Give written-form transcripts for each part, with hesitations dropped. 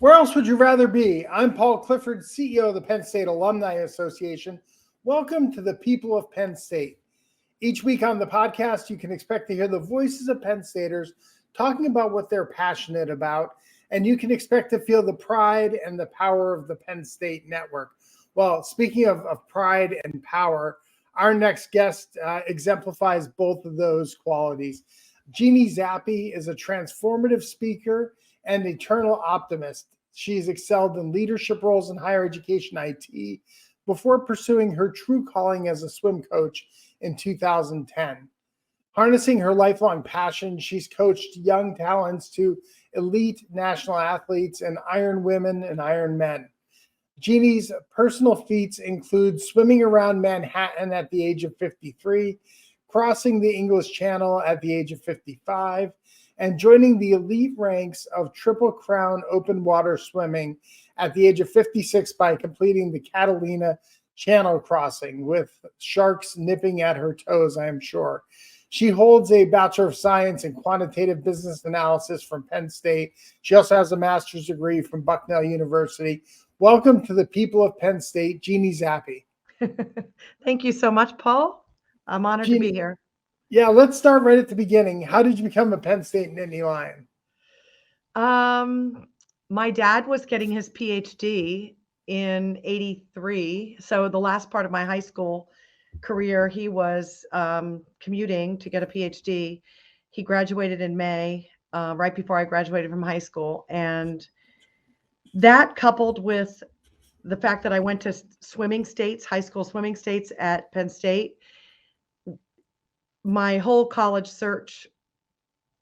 Where else would you rather be? I'm Paul Clifford, CEO of the Penn State Alumni Association. Welcome to the people of Penn State. Each week on the podcast, you can expect to hear the voices of Penn Staters talking about what they're passionate about, and you can expect to feel the pride and the power of the Penn State network. Well, speaking of pride and power, our next guest exemplifies both of those qualities. Jeannie Zappe is a transformative speaker and eternal optimist. She's excelled in leadership roles in higher education IT before pursuing her true calling as a swim coach in 2010. Harnessing her lifelong passion, she's coached young talents to elite national athletes and Iron women and Iron men. Jeannie's personal feats include swimming around Manhattan at the age of 53, crossing the English Channel at the age of 55, and joining the elite ranks of Triple Crown open water swimming at the age of 56 by completing the Catalina Channel crossing with sharks nipping at her toes, I am sure. She holds a Bachelor of Science in Quantitative Business Analysis from Penn State. She also has a master's degree from Bucknell University. Welcome to the people of Penn State, Jeannie Zappe. Thank you so much, Paul. I'm honored to be here. Yeah, let's start right at the beginning. How did you become a Penn State Nittany Lion? My dad was getting his PhD in '83. So the last part of my high school career, he was commuting to get a PhD. He graduated in May, right before I graduated from high school. And that coupled with the fact that I went to swimming states, high school swimming states at Penn State, my whole college search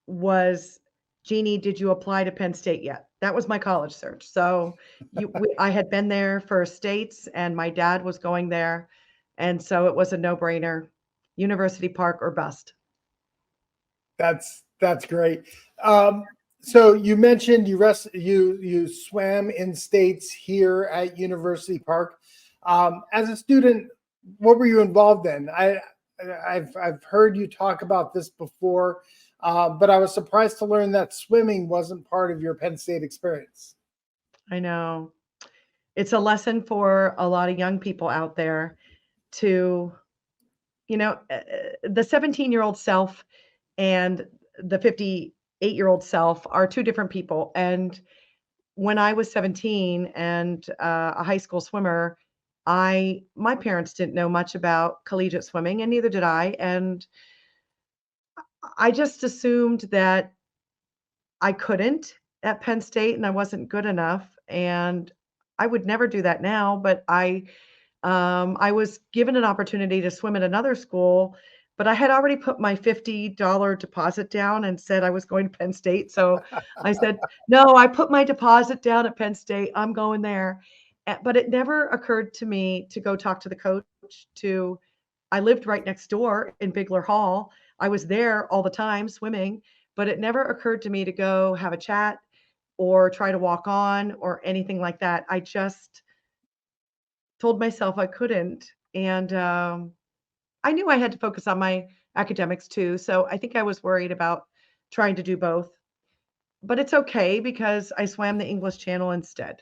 was, Jeannie, did you apply to Penn State yet? That was my college search. So I had been there for states and my dad was going there. And so it was a no-brainer, University Park or bust. That's great. So you mentioned you swam in states here at University Park. As a student, what were you involved in? I've heard you talk about this before, but I was surprised to learn that swimming wasn't part of your Penn State experience. I know. It's a lesson for a lot of young people out there to, the 17-year-old self and the 58-year-old self are two different people. And when I was 17 and a high school swimmer, my parents didn't know much about collegiate swimming, and neither did I. And I just assumed that I couldn't at Penn State and I wasn't good enough. And I would never do that now, but I was given an opportunity to swim at another school, but I had already put my $50 deposit down and said I was going to Penn State. So I said, no, I put my deposit down at Penn State. I'm going there. But it never occurred to me to go talk to the coach. I lived right next door in Bigler Hall. I was there all the time swimming, but it never occurred to me to go have a chat or try to walk on or anything like that. I just told myself I couldn't. And I knew I had to focus on my academics too. So I think I was worried about trying to do both. But it's okay because I swam the English Channel instead.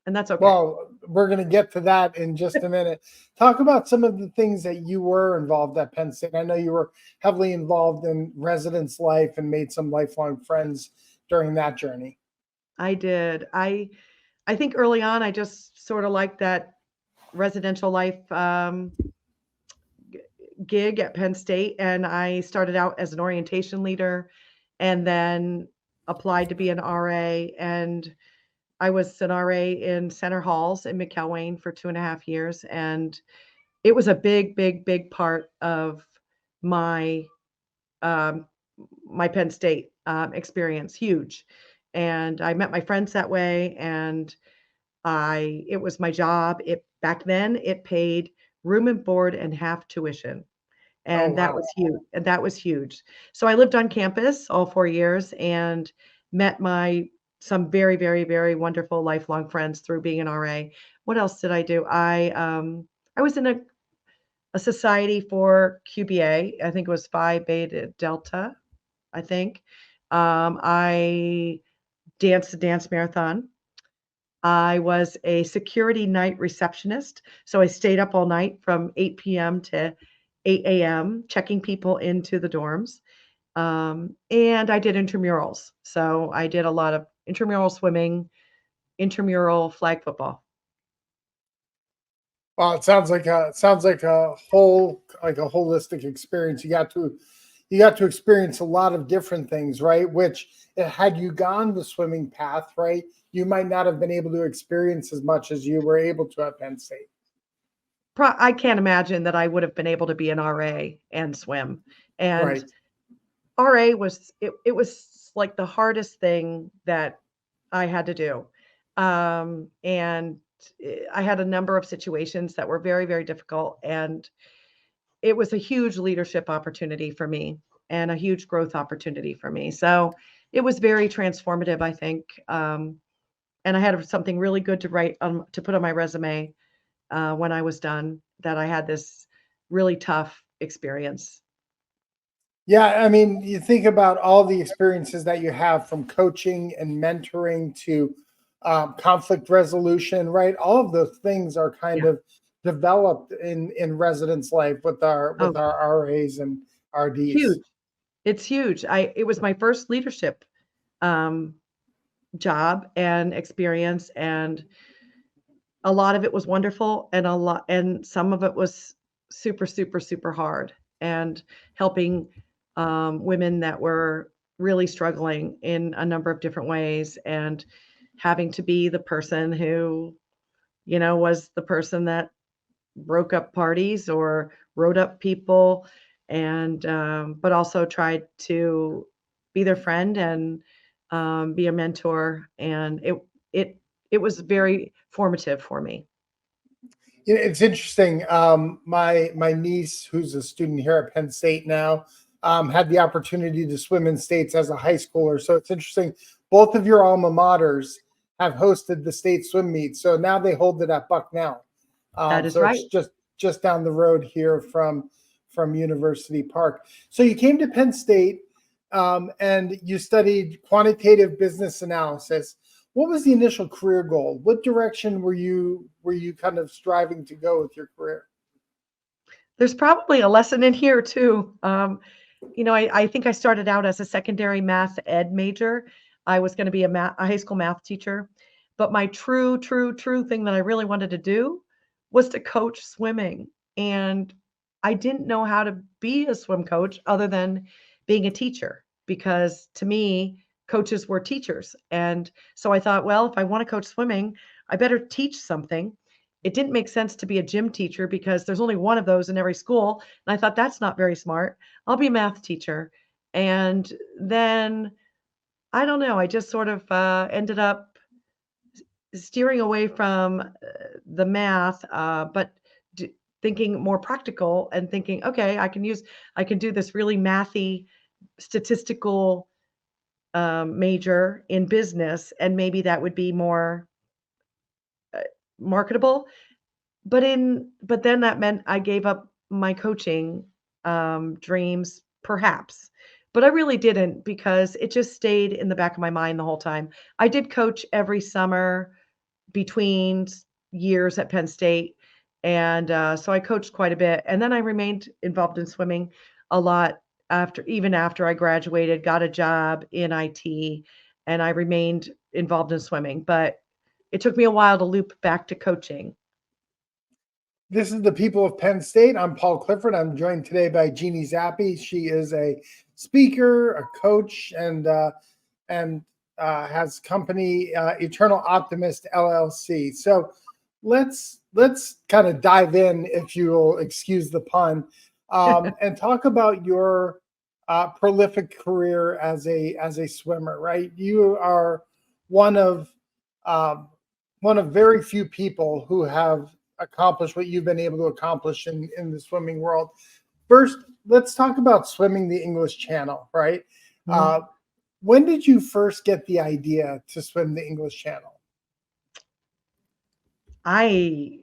And that's okay. Well, we're going to get to that in just a minute. Talk about some of the things that you were involved at Penn State. I know you were heavily involved in residence life and made some lifelong friends during that journey. I did. I think early on, I just sort of liked that residential life gig at Penn State. And I started out as an orientation leader and then applied to be an RA. And I was an RA in Center Halls in McElwain for 2.5 years. And it was a big, big, big part of my my Penn State experience, huge. And I met my friends that way. And it was my job. Back then it paid room and board and half tuition. And that was huge. And that was huge. So I lived on campus all 4 years and met some very, very, very wonderful lifelong friends through being an RA. What else did I do? I was in a society for QBA. I think it was Phi Beta Delta, I think. I danced a dance marathon. I was a security night receptionist. So I stayed up all night from 8 p.m. to 8 a.m. checking people into the dorms. And I did intramurals. So I did a lot of intramural swimming, intramural flag football. Well, it sounds like a holistic experience. You got to experience a lot of different things, right? Which had you gone the swimming path, right, you might not have been able to experience as much as you were able to at Penn State. I can't imagine that I would have been able to be an RA and swim. And Right. RA it was like the hardest thing that I had to do. And I had a number of situations that were very, very difficult, and it was a huge leadership opportunity for me and a huge growth opportunity for me. So it was very transformative, I think. And I had something really good to write to put on my resume when I was done, that I had this really tough experience. Yeah, I mean, you think about all the experiences that you have from coaching and mentoring to conflict resolution, right? All of those things are kind Yeah. of developed in residence life with our Oh, RAs and RDs. huge. It's huge. It was my first leadership um, job and experience, and a lot of it was wonderful, and some of it was super, super, super hard. And helping women that were really struggling in a number of different ways, and having to be the person who, was the person that broke up parties or wrote up people, and but also tried to be their friend and be a mentor, and it it was very formative for me. It's interesting. My niece, who's a student here at Penn State now, had the opportunity to swim in states as a high schooler. So it's interesting. Both of your alma maters have hosted the state swim meet. So now they hold it at Bucknell. That is So right. it's just down the road here from University Park. So you came to Penn State, and you studied quantitative business analysis. What was the initial career goal? What direction were you kind of striving to go with your career? There's probably a lesson in here too. I think I started out as a secondary math ed major. I was going to be a high school math teacher, but my true, true, true thing that I really wanted to do was to coach swimming. And I didn't know how to be a swim coach other than being a teacher, because to me, coaches were teachers. And so I thought, well, if I want to coach swimming, I better teach something. It didn't make sense to be a gym teacher because there's only one of those in every school. And I thought, that's not very smart. I'll be a math teacher. And then I don't know, I just sort of ended up steering away from the math, but thinking more practical and thinking, okay, I can do this really mathy statistical major in business, and maybe that would be more marketable. But then that meant I gave up my coaching, dreams, perhaps. But I really didn't, because it just stayed in the back of my mind the whole time. I did coach every summer between years at Penn State, and, so I coached quite a bit, and then I remained involved in swimming a lot after I graduated, got a job in IT, and I remained involved in swimming, but it took me a while to loop back to coaching. This is the People of Penn State. I'm Paul Clifford. I'm joined today by Jeannie Zappe. She is a speaker, a coach, and has company Eternal Optimist LLC. So let's kind of dive in, if you will excuse the pun, and talk about your prolific career as a swimmer. Right, you are one of um, one of very few people who have accomplished what you've been able to accomplish in the swimming world. First, let's talk about swimming the English Channel, right? Mhm. Uh, when did you first get the idea to swim the English Channel? I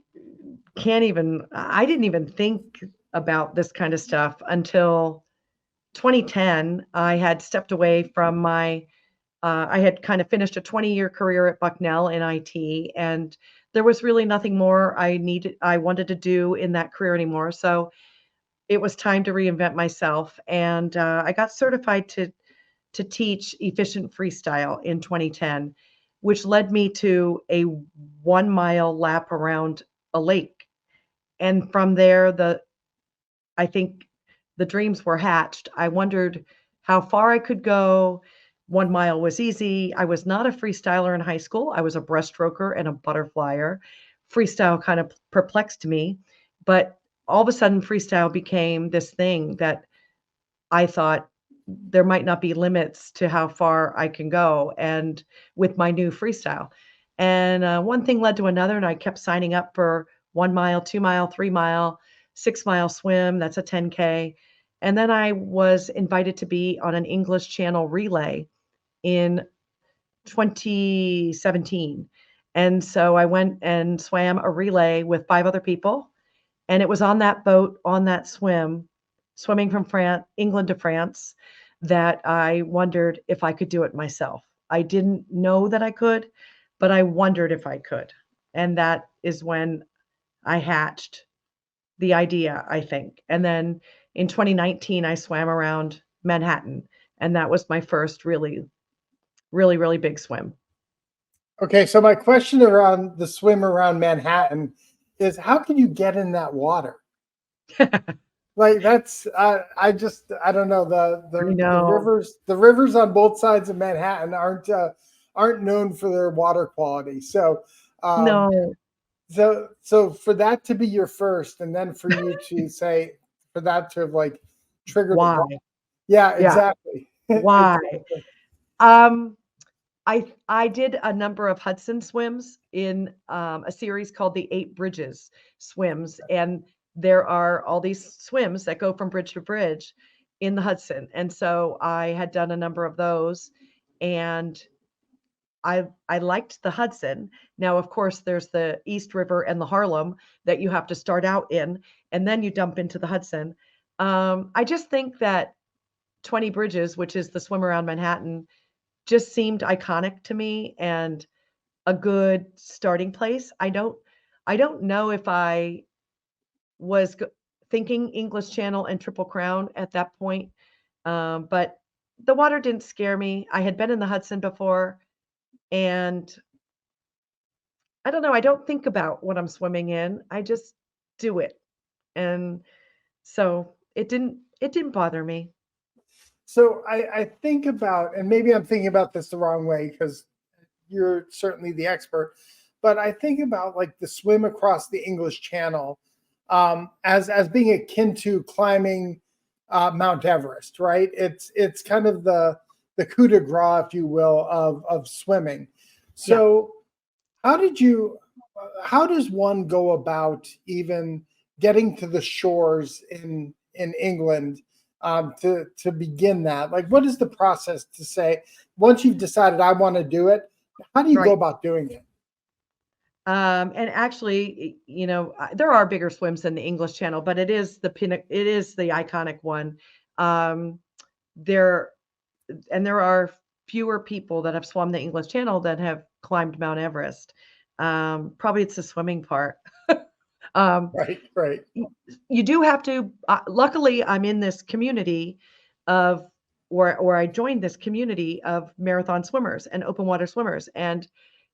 I didn't even think about this kind of stuff until 2010. I had stepped away from my I had kind of finished a 20-year career at Bucknell in IT, and there was really nothing more I wanted to do in that career anymore. So it was time to reinvent myself, and I got certified to teach efficient freestyle in 2010, which led me to a 1 mile lap around a lake. And from there, I think the dreams were hatched. I wondered how far I could go. 1 mile was easy. I was not a freestyler in high school. I was a breaststroker and a butterflyer. Freestyle kind of perplexed me, but all of a sudden, freestyle became this thing that I thought there might not be limits to how far I can go, and with my new freestyle. And one thing led to another, and I kept signing up for 1 mile, 2 mile, 3 mile, 6 mile swim. That's a 10K. And then I was invited to be on an English Channel relay in 2017. And so I went and swam a relay with 5 other people. And it was on that boat, on that swimming from England to France, that I wondered if I could do it myself. I didn't know that I could, but I wondered if I could. And that is when I hatched the idea, I think. And then in 2019, I swam around Manhattan, and that was my first really, really, really big swim. Okay, so my question around the swim around Manhattan is, how can you get in that water? Like that's I don't know, I the know. rivers on both sides of Manhattan aren't known for their water quality. So um, No. so for that to be your first, and then for you to say, for that to have like triggered a Why? thought. Yeah, Yeah. exactly. Why? Exactly. Um, I did a number of Hudson swims in a series called the Eight Bridges swims, and there are all these swims that go from bridge to bridge in the Hudson, and so I had done a number of those, and I liked the Hudson. Now, of course, there's the East River and the Harlem that you have to start out in, and then you dump into the Hudson. I just think that 20 Bridges, which is the swim around Manhattan, just seemed iconic to me and a good starting place. I don't know if I was thinking English Channel and Triple Crown at that point, but the water didn't scare me. I had been in the Hudson before, and I don't know. I don't think about what I'm swimming in. I just do it, and so it didn't bother me. So I think about, and maybe I'm thinking about this the wrong way because you're certainly the expert, but I think about like the swim across the English Channel as being akin to climbing Mount Everest, right? It's kind of the coup de grace, if you will, of swimming. Yeah, So how did you? How does one go about even getting to the shores in England to begin that? Like, what is the process to say once you've decided I want to do it? How do you go right. about doing it? And actually, there are bigger swims than the English Channel, but it is the iconic one. Um, there there are fewer people that have swum the English Channel that have climbed Mount Everest. Probably it's the swimming part. um, Right, right. y- you do have to. Luckily, I'm in this community of, or I joined this community of marathon swimmers and open water swimmers, and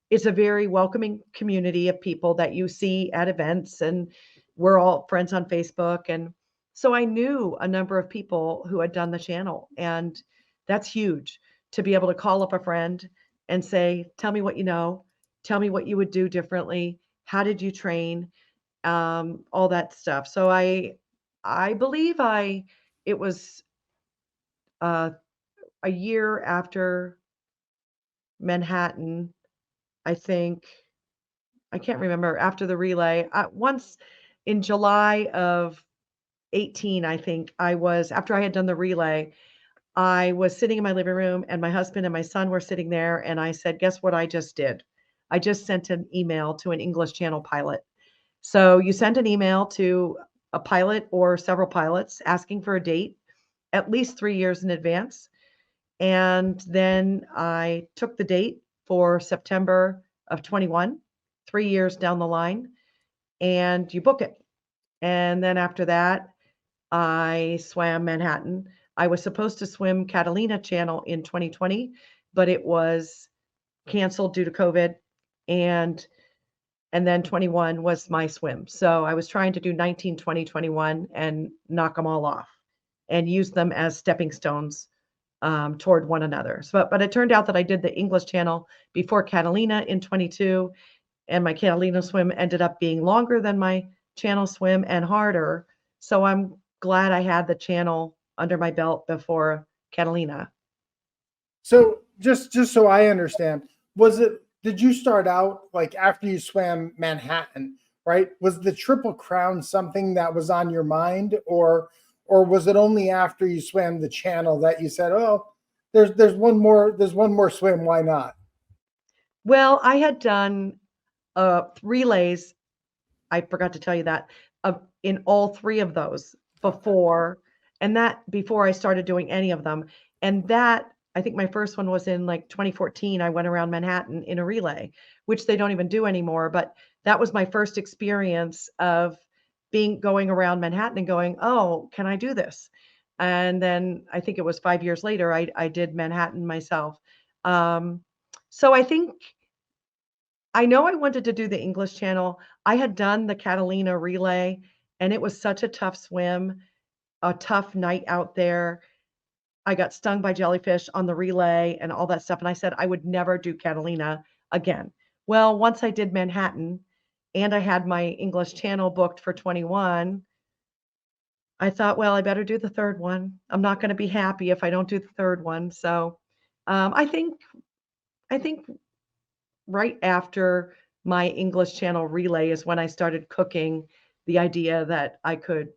it's a very welcoming community of people that you see at events, and we're all friends on Facebook. And so I knew a number of people who had done the channel, and that's huge to be able to call up a friend and say, tell me what you know, tell me what you would do differently, how did you train, all that stuff. So I believe I it was uh, a year after Manhattan, I think. I can't remember, after the relay. Once in July of 18, I think after I had done the relay, I was sitting in my living room, and my husband and my son were sitting there. And I said, guess what I just did? I just sent an email to an English Channel pilot. So you send an email to a pilot or several pilots asking for a date at least 3 years in advance. And then I took the date for September of 21, 3 years down the line, and you book it. And then after that, I swam Manhattan. I was supposed to swim Catalina Channel in 2020, but it was canceled due to COVID. And then 21 was my swim. So I was trying to do 19, 20, 21 and knock them all off and use them as stepping stones toward one another. So, but it turned out that I did the English Channel before Catalina in 22, and my Catalina swim ended up being longer than my channel swim and harder. So I'm glad I had the channel under my belt before Catalina. So just so I understand, did you start out like after you swam Manhattan, right? Was the Triple Crown something that was on your mind, or was it only after you swam the channel that you said, "Oh, there's one more swim, why not?" Well, I had done relays. I forgot to tell you that in all three of those before, and that before I started doing any of them. And that I think my first one was in like 2014. I went around Manhattan in a relay, which they don't even do anymore. But that was my first experience of going around Manhattan and going, oh, can I do this? And then I think it was 5 years later, I did Manhattan myself. Um, so I know I wanted to do the English Channel. I had done the Catalina relay, and it was such a tough swim, a tough night out there. I got stung by jellyfish on the relay and all that stuff, and I said I would never do Catalina again. Well, once I did Manhattan and I had my English Channel booked for 21, I thought, well, I better do the third one. I'm not going to be happy if I don't do the third one. So, I think right after my English Channel relay is when I started cooking the idea that I could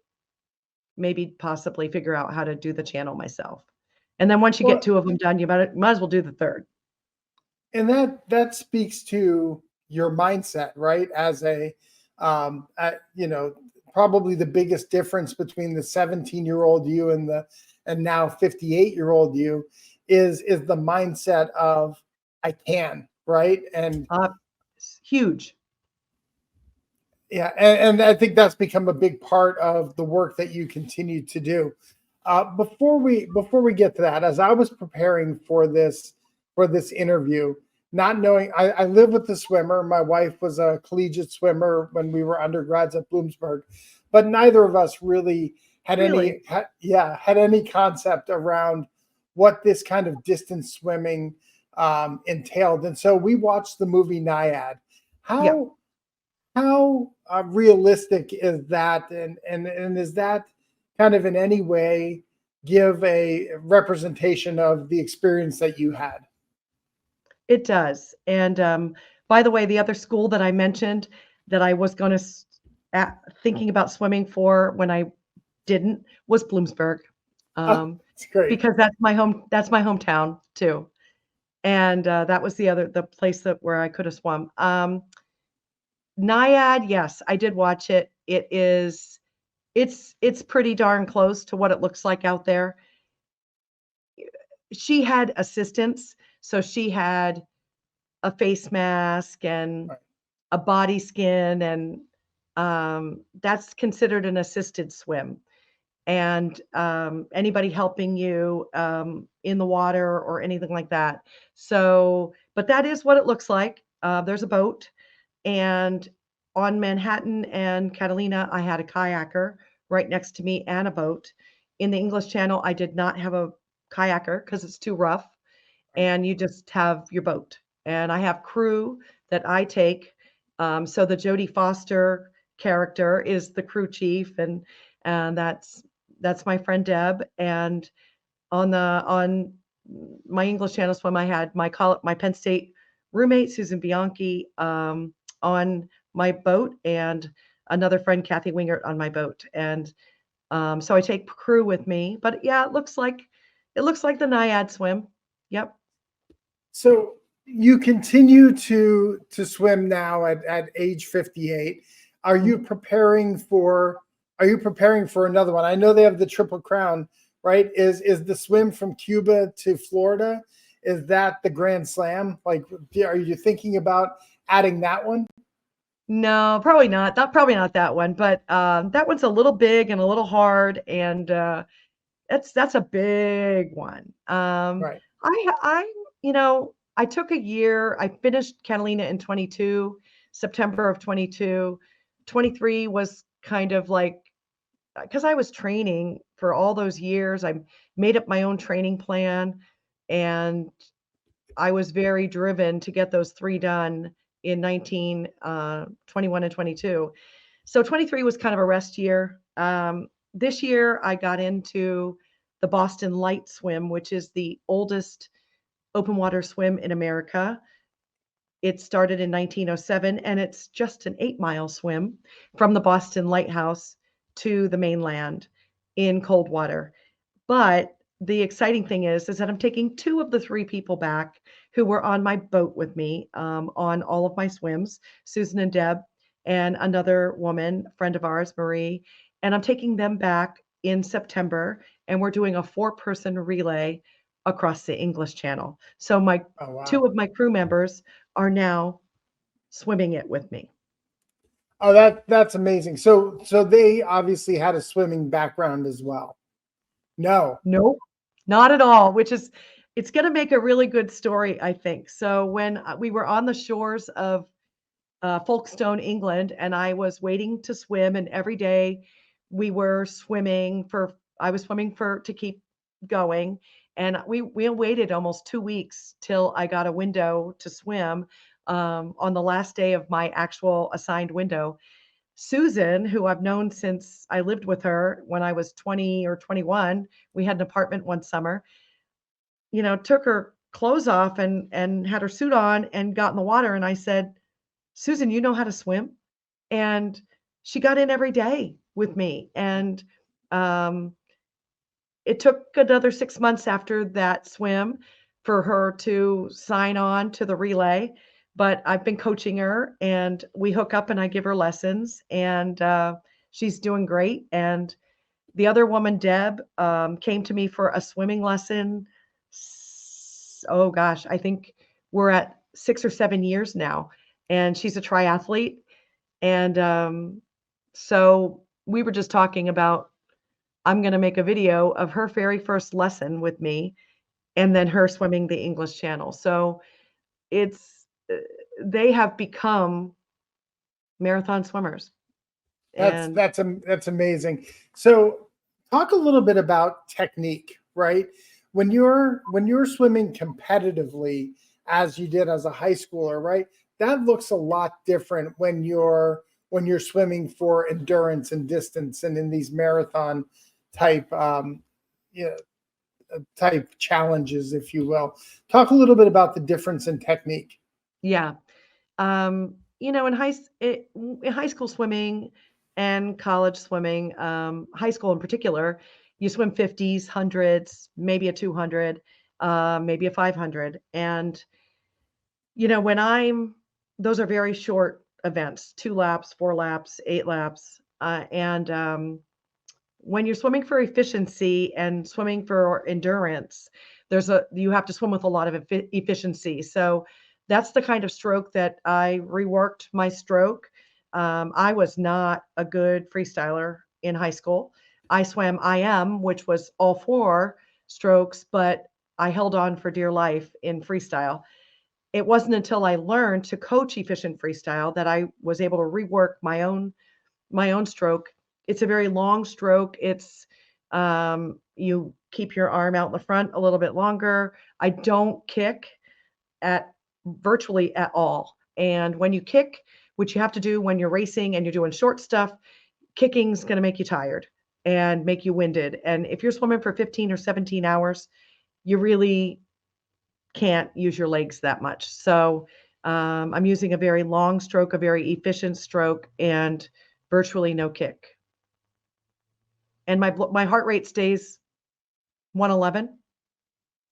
maybe possibly figure out how to do the channel myself. And then once you get Well, two of them done, you might as well do the third. and that speaks to your mindset, right? As probably the biggest difference between the 17-year-old you and now 58-year-old you is the mindset of I can, right? And It's huge. yeah, and I think that's become a big part of the work that you continue to do. Before we get to that, as I was preparing for this interview, not knowing, I live with the swimmer. My wife was a collegiate swimmer when we were undergrads at Bloomsburg, but neither of us really had Really? had any concept around what this kind of distance swimming entailed. And so we watched the movie Naiad. Yeah. How realistic is that, and is that kind of in any way give a representation of the experience that you had? It does. And by the way, the other school that I mentioned that I was going to thinking about swimming for when I didn't was Bloomsburg, Oh, um, it's great. because that's my home. That's my hometown too. And that was the place where I could have swum. Naiad, yes, I did watch it. It's pretty darn close to what it looks like out there. She had assistants, so she had a face mask and Right. a body skin, and that's considered an assisted swim. And anybody helping you in the water or anything like that. So, but that is what it looks like. There's a boat, and on Manhattan and Catalina, I had a kayaker right next to me and a boat. In the English Channel, I did not have a kayaker because it's too rough, Right. and you just have your boat. And I have crew that I take. So the Jodie Foster character is the crew chief, and that's my friend Deb. And on my English Channel swim, I had my Penn State roommate Susan Bianchi on my boat, and another friend Kathy Wingert on my boat. And so I take crew with me. But yeah, it looks like the Naiad swim. Yep. So you continue to swim now at age 58. Are you Mhm. preparing for are you preparing for another one? I know they have the Triple Crown, right? Is the swim from Cuba to Florida, is that the Grand Slam? Like, are you thinking about adding that one? No, probably not. Probably not that one, but that one's a little big and a little hard, and that's a big one. Right. I I took a year. I finished Catalina in 22, September of 22. 23 was kind of like because I was training for all those years. I made up my own training plan, and I was very driven to get those 3 done in 21 and 22. So 23 was kind of a rest year. This year I got into the Boston Light Swim, which is the oldest open water swim in America. It started in 1907, and it's just an 8-mile swim from the Boston Lighthouse to the mainland in cold water. But the exciting thing is that I'm taking 2 of the 3 people back who were on my boat with me, on all of my swims, Susan and Deb, and another woman, friend of ours, Marie, and I'm taking them back in September, and we're doing a 4-person relay across the English Channel. So my Oh, wow. 2 of my crew members are now swimming it with me. Oh, that's amazing. So they obviously had a swimming background as well. No. Nope, not at all, which is it's gonna make a really good story, I think. So when we were on the shores of Folkestone, England, and I was waiting to swim, and every day we were swimming for I was swimming for to keep going, and we waited almost 2 weeks till I got a window to swim, on the last day of my actual assigned window. Susan, who I've known since I lived with her when I was 20 or 21, we had an apartment one summer, took her clothes off and had her suit on and got in the water, and I said, "Susan, you know how to swim?" And she got in every day with me, and um, it took another 6 months after that swim for her to sign on to the relay, but I've been coaching her, and we hook up, and I give her lessons, and she's doing great, and the other woman, Deb, came to me for a swimming lesson. Oh gosh, I think we're at 6 or 7 years now, and she's a triathlete. And so we were just talking about I'm going to make a video of her very first lesson with me, and then her swimming the English Channel. So it's they have become marathon swimmers, and That's amazing. So talk a little bit about technique, right? When you're swimming competitively as you did as a high schooler, right? That looks a lot different when you're swimming for endurance and distance and in these marathon type you type challenges, if you will. Talk a little bit about the difference in technique. yeah. In high school swimming and college swimming, high school in particular, you swim 50s, hundreds, maybe a 200, maybe a 500. And, when those are very short events, 2 laps, 4 laps, 8 laps. And when you're swimming for efficiency and swimming for endurance, you have to swim with a lot of efficiency. So that's the kind of stroke that I reworked my stroke. I was not a good freestyler in high school. I swam IM, which was all 4 strokes, but I held on for dear life in freestyle. It wasn't until I learned to coach efficient freestyle that I was able to rework my own stroke. It's a very long stroke. It's you keep your arm out in the front a little bit longer. I don't kick at virtually at all. And when you kick, which you have to do when you're racing and you're doing short stuff, kicking's going to make you tired and make you winded. And if you're swimming for 15 or 17 hours, you really can't use your legs that much. So I'm using a very long stroke, a very efficient stroke, and virtually no kick. And my heart rate stays 111,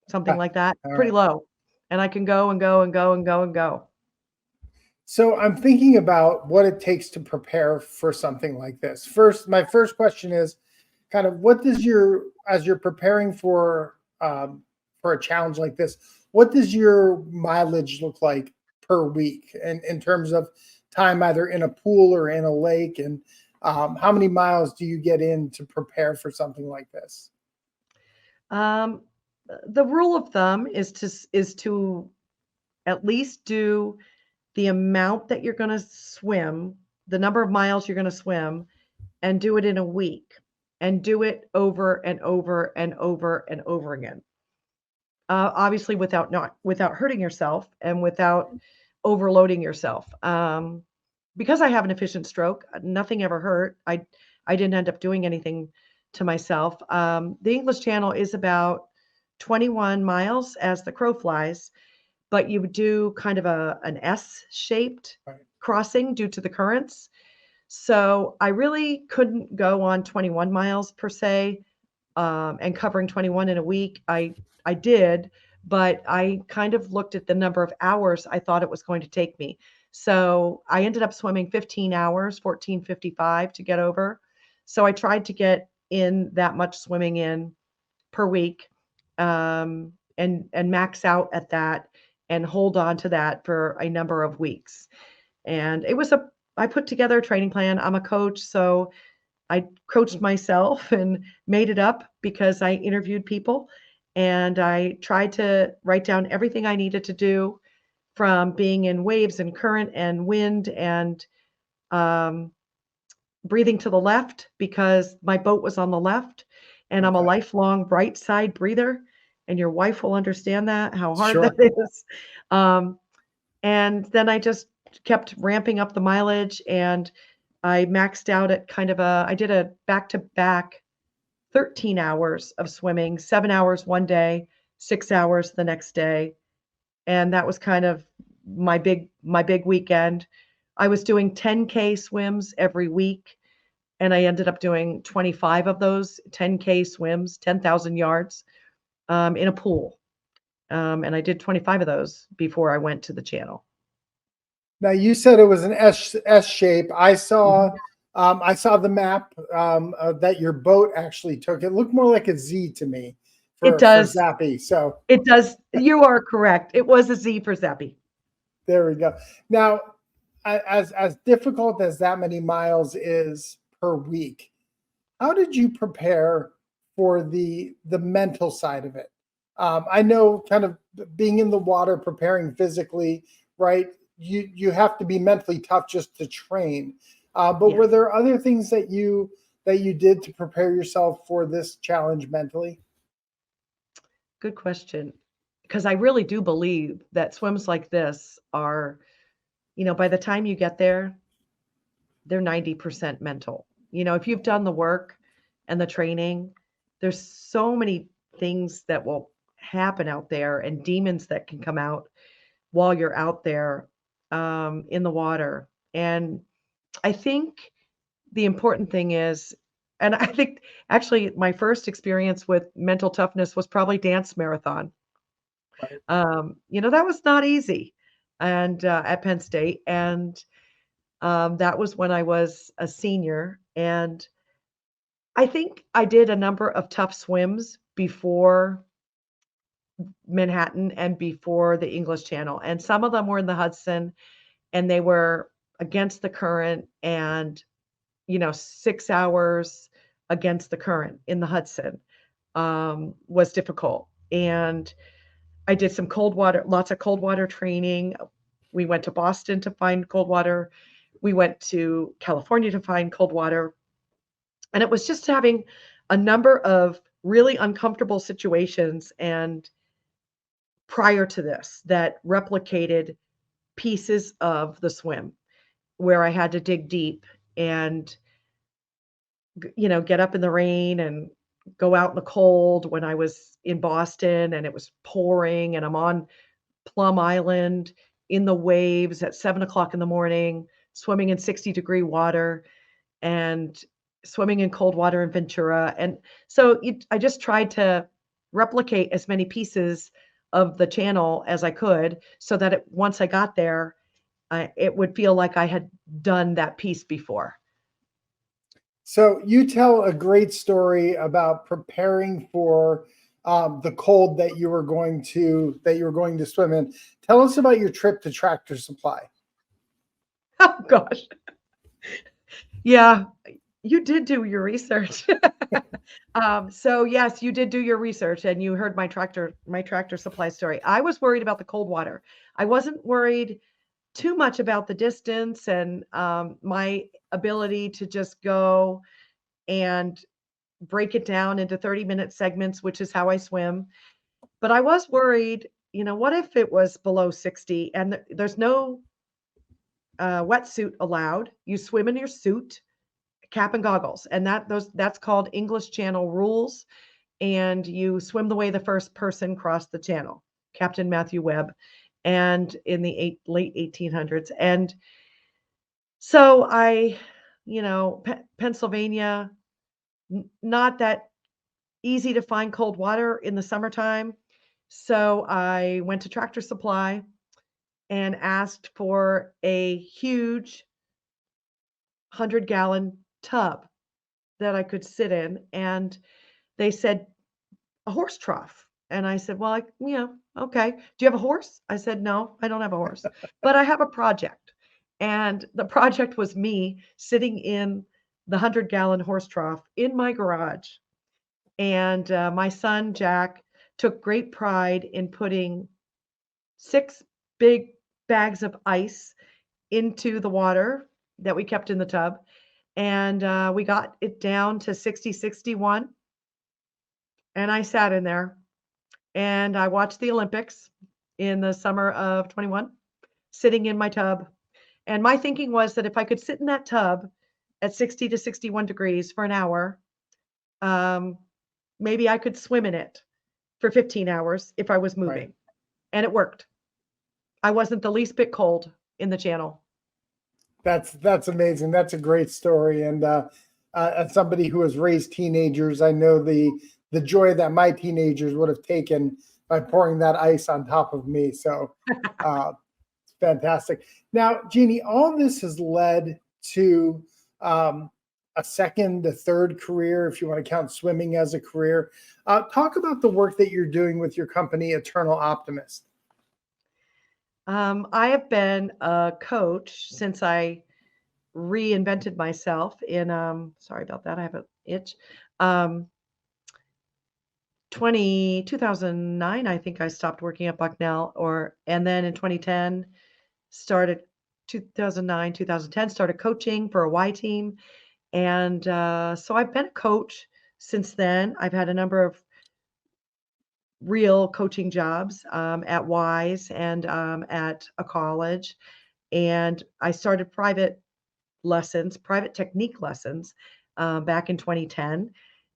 something like that, All pretty right. low. And I can go and go and go and go and go. So I'm thinking about what it takes to prepare for something like this. My first question is, kind of as you're preparing for a challenge like this, what does your mileage look like per week, and in terms of time either in a pool or in a lake, and how many miles do you get in to prepare for something like this? Um, the rule of thumb is to at least do the amount that you're going to swim, the number of miles you're going to swim, and do it in a week, and do it over and over and over and over again. Obviously, without hurting yourself and without overloading yourself. Because I have an efficient stroke, nothing ever hurt. I didn't end up doing anything to myself. The English Channel is about 21 miles as the crow flies, but you would do kind of an S-shaped Right. crossing due to the currents. So I really couldn't go on 21 miles per se, and covering 21 in a week. I did, but I kind of looked at the number of hours I thought it was going to take me. So I ended up swimming 15 hours, 14:55 to get over. So I tried to get in that much swimming in per week, and max out at that and hold on to that for a number of weeks. And I put together a training plan. I'm a coach, so I coached myself and made it up because I interviewed people, and I tried to write down everything I needed to do, from being in waves and current and wind and um, breathing to the left because my boat was on the left, and I'm a Okay. lifelong right side breather, and your wife will understand that, how hard that Sure. is. Um, and then I just kept ramping up the mileage, and I maxed out at I did a back to back 13 hours of swimming, 7 hours one day, 6 hours the next day. And that was kind of my big weekend. I was doing 10K swims every week, and I ended up doing 25 of those 10K swims, 10,000 yards, in a pool. And I did 25 of those before I went to the channel. Now you said it was an S shape. Mhm. I saw the map that your boat actually took. It looked more like a Z to me It for does. Zappe. So It does. You are correct. It was a Z for Zappy. there we go. Now, as difficult as that many miles is per week, how did you prepare for the mental side of it? I know, kind of being in the water, preparing physically, right? You have to be mentally tough just to train. But were Yes. there other things that you did to prepare yourself for this challenge mentally? Good question. Because I really do believe that swims like this are, by the time you get there, they're 90% mental. If you've done the work and the training, there's so many things that will happen out there and demons that can come out while you're out there, in the water. And I think the important thing is, and I think actually my first experience with mental toughness was probably dance marathon. Right. That was not easy, and at Penn State, and that was when I was a senior, and I think I did a number of tough swims before Manhattan and before the English Channel, and some of them were in the Hudson, and they were against the current, and 6 hours against the current in the Hudson was difficult, and I did some cold water, lots of cold water training. We went to Boston to find cold water. We went to California to find cold water. And it was just having a number of really uncomfortable situations and prior to this that replicated pieces of the swim where I had to dig deep and get up in the rain and go out in the cold when I was in Boston and it was pouring and I'm on Plum Island in the waves at 7 o'clock in the morning, swimming in 60-degree water and swimming in cold water in Ventura. And so I just tried to replicate as many pieces of the channel as I could so that once I got there, it would feel like I had done that piece before. So you tell a great story about preparing for the cold that you were going to swim in. Tell us about your trip to Tractor Supply. Oh gosh. Yeah, you did do your research. So yes, you did do your research and you heard my tractor supply story. I was worried about the cold water. I wasn't worried too much about the distance and my ability to just go and break it down into 30-minute segments, which is how I swim. But I was worried, what if it was below 60 and there's no wetsuit allowed? You swim in your suit, cap and goggles, and that's called English Channel rules. And you swim the way the first person crossed the channel, Captain Matthew Webb, and in the late 1800s. And so Pennsylvania, not that easy to find cold water in the summertime. So I went to Tractor Supply and asked for a huge 100-gallon tub that I could sit in. And they said, a horse trough. And I said, well, okay. Do you have a horse? I said, no, I don't have a horse, but I have a project. And the project was me sitting in the 100-gallon horse trough in my garage. And my son, Jack, took great pride in putting 6 big bags of ice into the water that we kept in the tub. And we got it down to 60, 61. And I sat in there and I watched the Olympics in the summer of 21, sitting in my tub. And my thinking was that if I could sit in that tub at 60 to 61 degrees for an hour, um, maybe I could swim in it for 15 hours if I was Right. moving. And it worked. I wasn't the least bit cold in the channel. That's amazing. That's a great story. And as somebody who has raised teenagers, I know the joy that my teenagers would have taken by pouring that ice on top of me. So it's fantastic. Now, Jeannie, all this has led to a second, a third career, if you want to count swimming as a career. Talk about the work that you're doing with your company, Eternal Optimist. I have been a coach since I reinvented myself in, sorry about that, I have an itch. Um, 2009, I think I stopped working at Bucknell, and then in 2010, started 2009, 2010, started coaching for a Y team. And so I've been a coach since then. I've had a number of real coaching jobs at Wise and at a college. And I started private technique lessons back in 2010.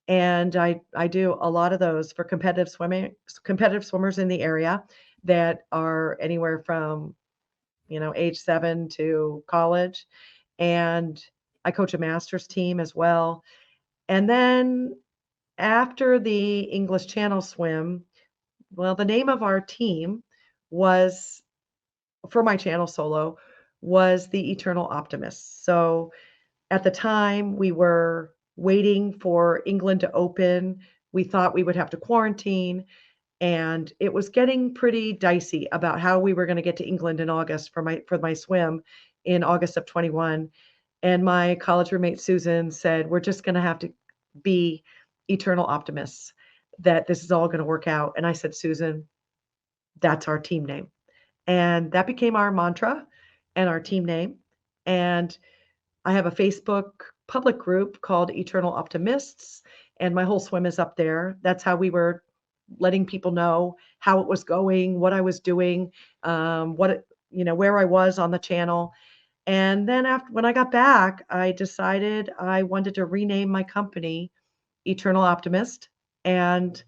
And I do a lot of those for competitive swimmers in the area that are anywhere from, age 7 to college. And I coach a master's team as well. And then after the English Channel swim, well, the name of our team was, for my channel solo, was the Eternal Optimists. So at the time, we were waiting for England to open. We thought we would have to quarantine, and it was getting pretty dicey about how we were going to get to England in August for my swim in August of 21. And my college roommate Susan said, "We're just going to have to be eternal optimists that this is all going to work out." And I said, "Susan, that's our team name." And that became our mantra and our team name. And I have a Facebook public group called Eternal Optimists, and my whole swim is up there. That's how we were letting people know how it was going, what I was doing, where I was on the channel. And then when I got back, I decided I wanted to rename my company Eternal Optimist, and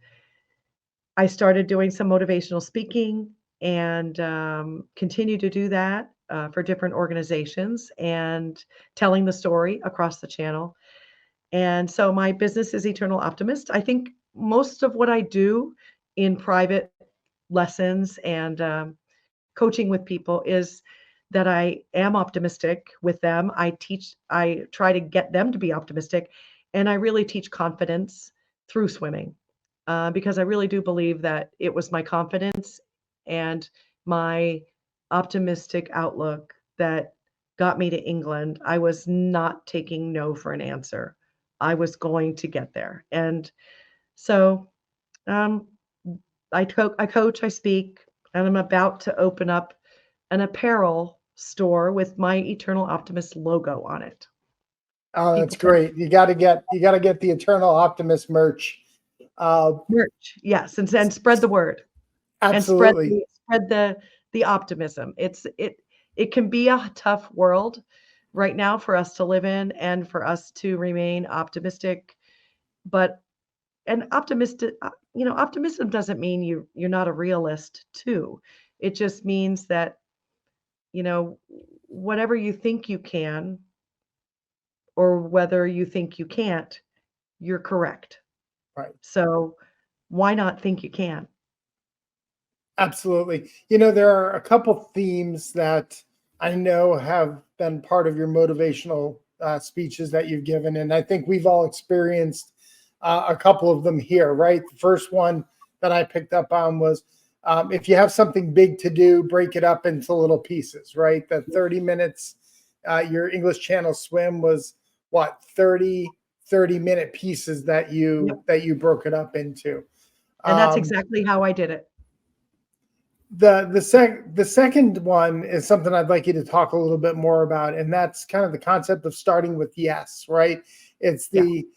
I started doing some motivational speaking and continue to do that for different organizations and telling the story across the channel. And so my business is Eternal Optimist. I think most of what I do in private lessons and coaching with people is that I am optimistic with them. I try to get them to be optimistic, and I really teach confidence through swimming, because I really do believe that it was my confidence and my optimistic outlook that got me to England. I was not taking no for an answer. I was going to get there. And so um, I coach, I speak, and I'm about to open up an apparel store with my Eternal Optimist logo on it. Oh, that's People can great. You got to get the Eternal Optimist merch. merch, yes, and spread the word and Absolutely. spread the optimism. It can be a tough world right now for us to live in and for us to remain optimistic, but and optimistic, optimism doesn't mean you're not a realist too. It just means that, you know, whatever you think you can or whether you think you can't, you're correct. Right. So why not think you can? Absolutely. There are a couple themes that I know have been part of your motivational speeches that you've given. And I think we've all experienced a couple of them here, right? The first one that I picked up on was if you have something big to do, break it up into little pieces, right? The 30 minutes, your English Channel swim was what, 30-minute pieces that Yep. you broke it up into. And that's Um, exactly how I did it. the second one is something I'd like you to talk a little bit more about, and that's kind of the concept of starting with yes, right? It's Yeah. the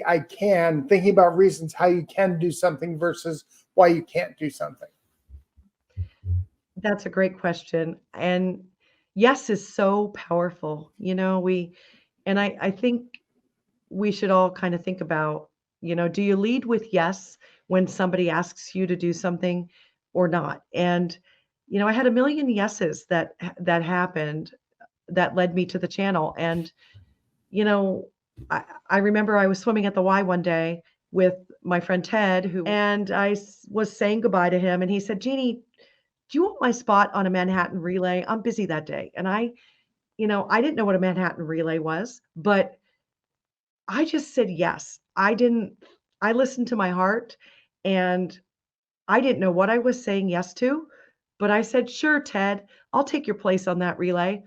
I can, thinking about reasons how you can do something versus why you can't do something. That's a great question. And yes is so powerful. I think we should all kind of think about, do you lead with yes when somebody asks you to do something or not? And, I had a million yeses that happened that led me to the channel. And, you know, I remember I was swimming at the Y one day with my friend Ted, and was saying goodbye to him. And he said, Jeannie, do you want my spot on a Manhattan relay? I'm busy that day. And I didn't know what a Manhattan relay was, but I just said yes. I listened to my heart, and I didn't know what I was saying yes to, but I said, sure, Ted, I'll take your place on that relay.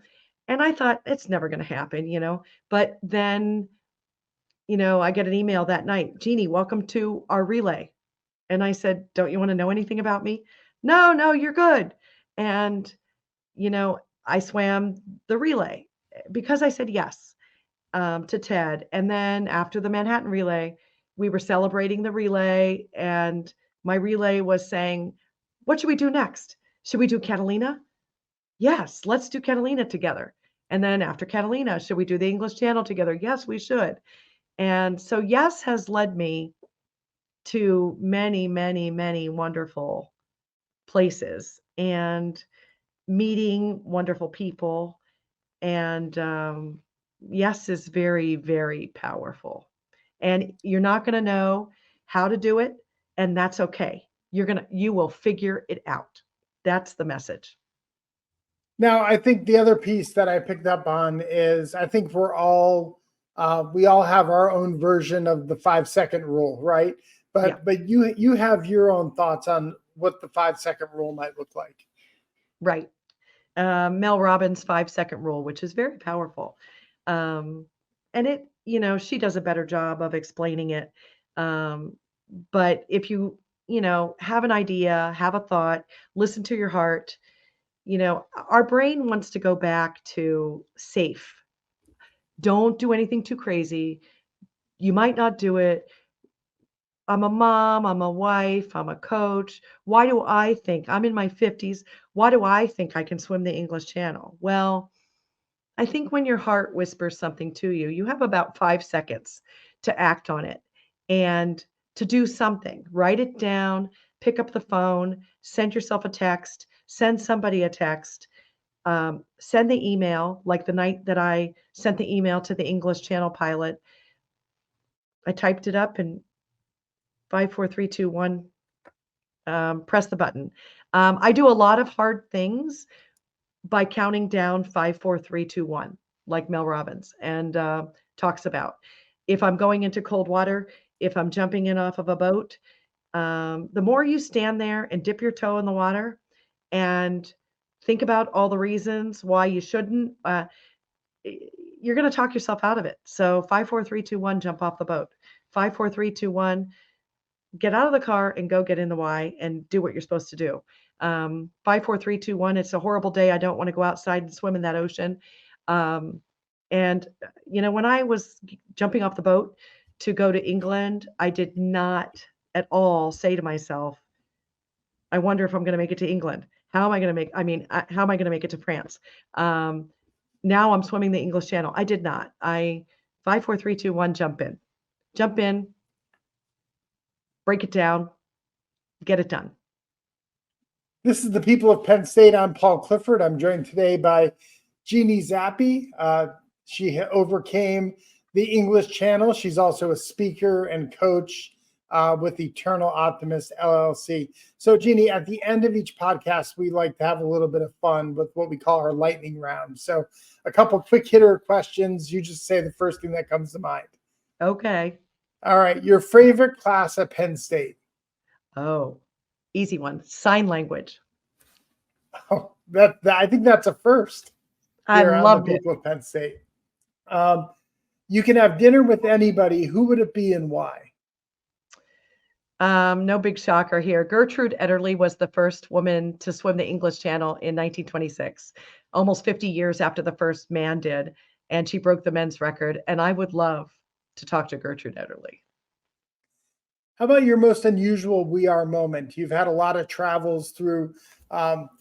And I thought it's never going to happen. But then, I get an email that night, Jeannie, welcome to our relay. And I said, don't you want to know anything about me? No, no, you're good. And, you know, I swam the relay because I said yes to Ted. And then after the Manhattan relay, we were celebrating the relay, and my relay was saying, what should we do next? Should we do Catalina? Yes, let's do Catalina together. And then after Catalina, should we do the English Channel together? Yes, we should. And so, yes has led me to many, many, many wonderful places and meeting wonderful people. And yes is very, very powerful. And you're not going to know how to do it, and that's okay. You will figure it out. That's the message. Now, I think the other piece that I picked up on is I think we all have our own version of the 5 second rule, right? Yeah, But you have your own thoughts on what the 5 second rule might look like. right. Mel Robbins' 5 second rule, which is very powerful. Um, and she does a better job of explaining it. Um, but if you have an idea, have a thought, listen to your heart, our brain wants to go back to safe. Don't do anything too crazy. You might not do it. I'm a mom, I'm a wife, I'm a coach. Why do I think I'm in my 50s? Why do I think I can swim the English Channel? Well, I think when your heart whispers something to you, you have about 5 seconds to act on it and to do something. Write it down, pick up the phone, send yourself a text, send somebody a text, send the email. Like the night that I sent the email to the English Channel pilot, I typed it up and 5, 4, 3, 2, 1, press the button. I do a lot of hard things by counting down 5, 4, 3, 2, 1, like Mel Robbins and talks about. If I'm going into cold water, if I'm jumping in off of a boat, the more you stand there and dip your toe in the water and think about all the reasons why you shouldn't, you're going to talk yourself out of it. So 5, 4, 3, 2, 1, jump off the boat. 5, 4, 3, 2, 1, get out of the car and go get in the Y and do what you're supposed to do. 5, 4, 3, 2, 1. It's a horrible day. I don't want to go outside and swim in that ocean. And when I was jumping off the boat to go to England, I did not at all say to myself, I wonder if I'm going to make it to England. How am I going to how am I going to make it to France? Now I'm swimming the English Channel. I did not. 5, 4, 3, 2, 1, jump in, break it down, get it done. This is the People of Penn State. I'm Paul Clifford. I'm joined today by Jeannie Zappe. She overcame the English Channel. She's also a speaker and coach with Eternal Optimist LLC. So, Jeannie, at the end of each podcast, we like to have a little bit of fun with what we call our lightning round. So, a couple quick hitter questions. You just say the first thing that comes to mind. Okay. All right. Your favorite class at Penn State? Oh, easy one. Sign language. Oh, that I think that's a first. I loved it. People of Penn State. You can have dinner with anybody. Who would it be and why? No big shocker here. Gertrude Ederle was the first woman to swim the English Channel in 1926, almost 50 years after the first man did, and she broke the men's record. And I would love to talk to Gertrude Ederle. How about your most unusual we are moment? You've had a lot of travels through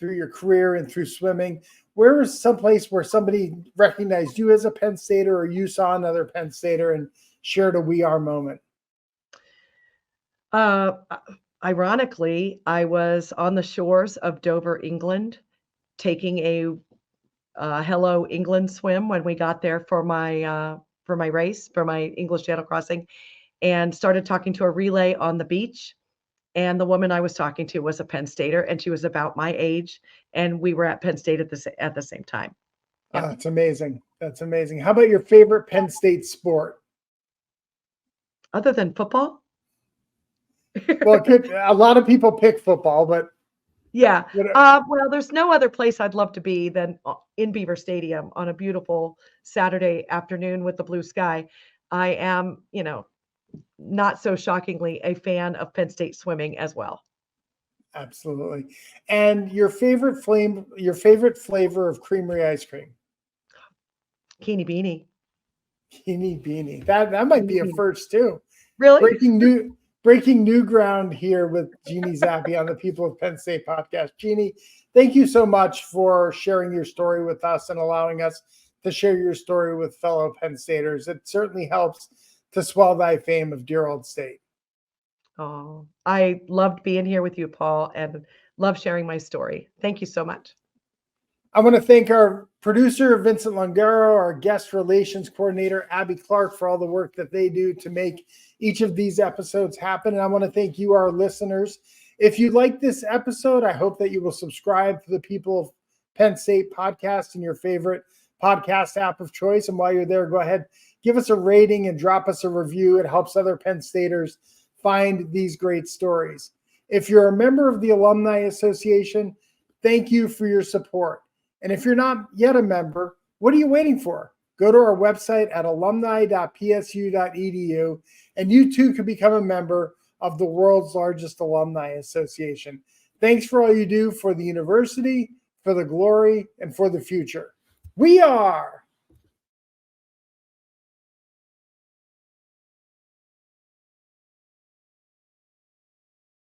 your career and through swimming. Where was someplace where somebody recognized you as a Penn Stater, or you saw another Penn Stater and shared a we are moment? Ironically, I was on the shores of Dover, England, taking a Hello England swim when we got there for my race, for my English Channel crossing, and started talking to a relay on the beach. And the woman I was talking to was a Penn Stater, and she was about my age, and we were at Penn State at the same time. Yeah. That's amazing. That's amazing. How about your favorite Penn State sport? Other than football? Well, a lot of people pick football, but yeah. Well, there's no other place I'd love to be than in Beaver Stadium on a beautiful Saturday afternoon with the blue sky. I am, not so shockingly, a fan of Penn State swimming as well. Absolutely. And your favorite flavor of creamery ice cream? Keeny Beanie. Keeny Beanie. That might be a first too. Really? Breaking new ground here with Jeannie Zappe on the People of Penn State podcast. Jeannie, thank you so much for sharing your story with us and allowing us to share your story with fellow Penn Staters. It certainly helps to swell thy fame of dear old state. Oh, I loved being here with you, Paul, and love sharing my story. Thank you so much. I want to thank our producer, Vincent Longaro, our guest relations coordinator, Abby Clark, for all the work that they do to make each of these episodes happen. And I want to thank you, our listeners. If you like this episode, I hope that you will subscribe to the People of Penn State podcast in your favorite podcast app of choice. And while you're there, go ahead, give us a rating and drop us a review. It helps other Penn Staters find these great stories. If you're a member of the Alumni Association, thank you for your support. And if you're not yet a member, what are you waiting for? Go to our website at alumni.psu.edu, and you too can become a member of the world's largest alumni association. Thanks for all you do for the university, for the glory, and for the future. We are